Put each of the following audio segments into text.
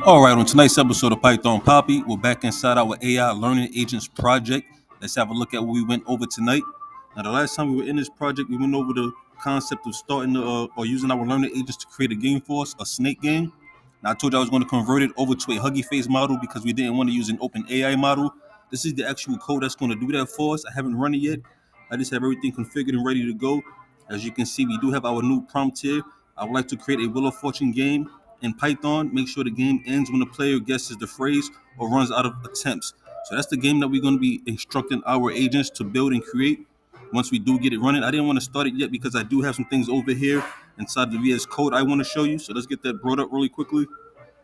All right, on tonight's episode of Python Papi, we're back inside our AI Learning Agents project. Let's have a look at what we went over tonight. Now, the last time we were in this project, we went over the concept of starting or using our learning agents to create a game for us, a snake game. Now, I told you I was going to convert it over to a Huggy Face model because we didn't want to use an open AI model. This is the actual code that's going to do that for us. I haven't run it yet. I just have everything configured and ready to go. As you can see, we do have our new prompt here. I would like to create a Wheel of Fortune game in Python. Make sure the game ends when the player guesses the phrase or runs out of attempts. So that's the game that we're going to be instructing our agents to build and create once we do get it running. I didn't want to start it yet because I do have some things over here inside the VS Code I want to show you. So let's get that brought up really quickly.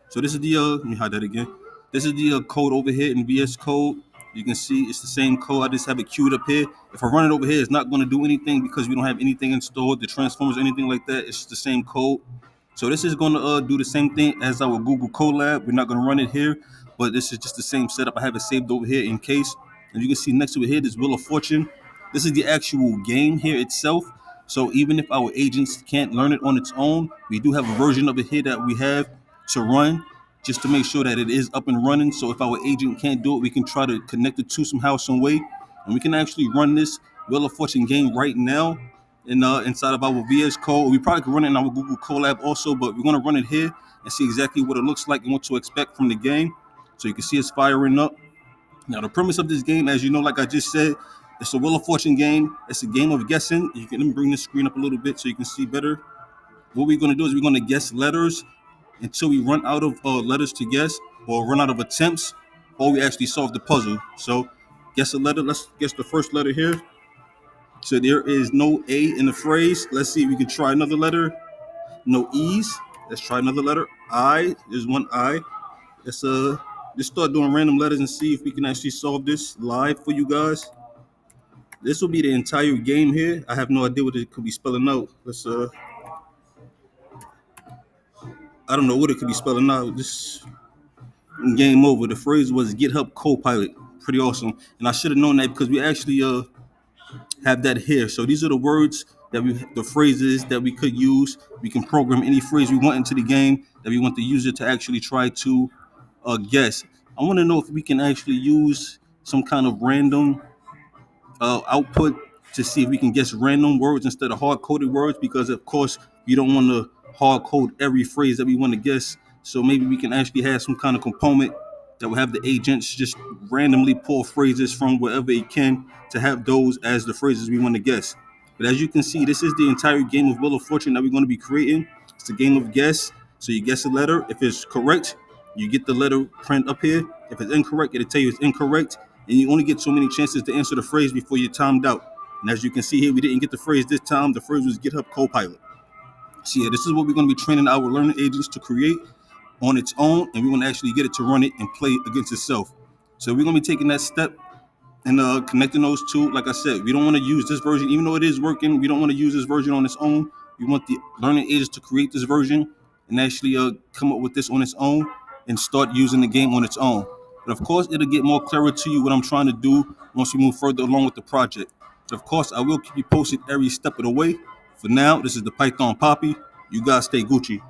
So this is the, let me hide that again. This is the code over here in VS Code. You can see it's the same code. I just have it queued up here. If I run it over here, it's not going to do anything because we don't have anything installed, the transformers, anything like that. It's just the same code. So this is going to do the same thing as our Google Colab. We're not going to run it here, but this is just the same setup. I have it saved over here in case. And you can see next to it here, this Wheel of Fortune. This is the actual game here itself. So even if our agents can't learn it on its own, we do have a version of it here that we have to run just to make sure that it is up and running. So if our agent can't do it, we can try to connect it to somehow, some way, and we can actually run this Wheel of Fortune game right now inside of our VS Code. We probably could run it in our Google Colab also, but we're going to run it here and see exactly what it looks like and what to expect from the game. So you can see it's firing up. Now, the premise of this game, as you know, like I just said, it's a Wheel of Fortune game. It's a game of guessing. Let me bring this screen up a little bit so you can see better. What we're going to do is we're going to guess letters until we run out of letters to guess or run out of attempts, or we actually solve the puzzle. So guess a letter. Let's guess the first letter here. So there is no A in the phrase. Let's see if we can try another letter. No E's. Let's try another letter. I. There's one I. Let's just start doing random letters and see if we can actually solve this live for you guys. This will be the entire game here. I have no idea what it could be spelling out. Let's I don't know what it could be spelling out. This game over. The phrase was GitHub Copilot. Pretty awesome. And I should have known that because we actually have that here. So these are the words the phrases that we could use. We can program any phrase we want into the game that we want the user to actually try to guess. I want to know if we can actually use some kind of random output to see if we can guess random words instead of hard-coded words, because of course we don't want to hard code every phrase that we want to guess. So maybe we can actually have some kind of component that will have the agents just randomly pull phrases from wherever it can to have those as the phrases we want to guess. But as you can see, this is the entire game of Wheel of Fortune that we're going to be creating. It's a game of guess. So you guess a letter. If it's correct, you get the letter print up here. If it's incorrect, it'll tell you it's incorrect. And you only get so many chances to answer the phrase before you're timed out. And as you can see here, we didn't get the phrase this time. The phrase was GitHub Copilot. So yeah, this is what we're going to be training our learning agents to create on its own, and we're going to actually get it to run it and play against itself. So we're going to be taking that step and connecting those two. Like I said, we don't want to use this version, even though it is working. We don't want to use this version on its own. We want the learning agents to create this version and actually come up with this on its own and start using the game on its own. But of course, it'll get more clearer to you what I'm trying to do once we move further along with the project. So of course, I will keep you posted every step of the way. For now, this is the Python Papi. You guys stay Gucci.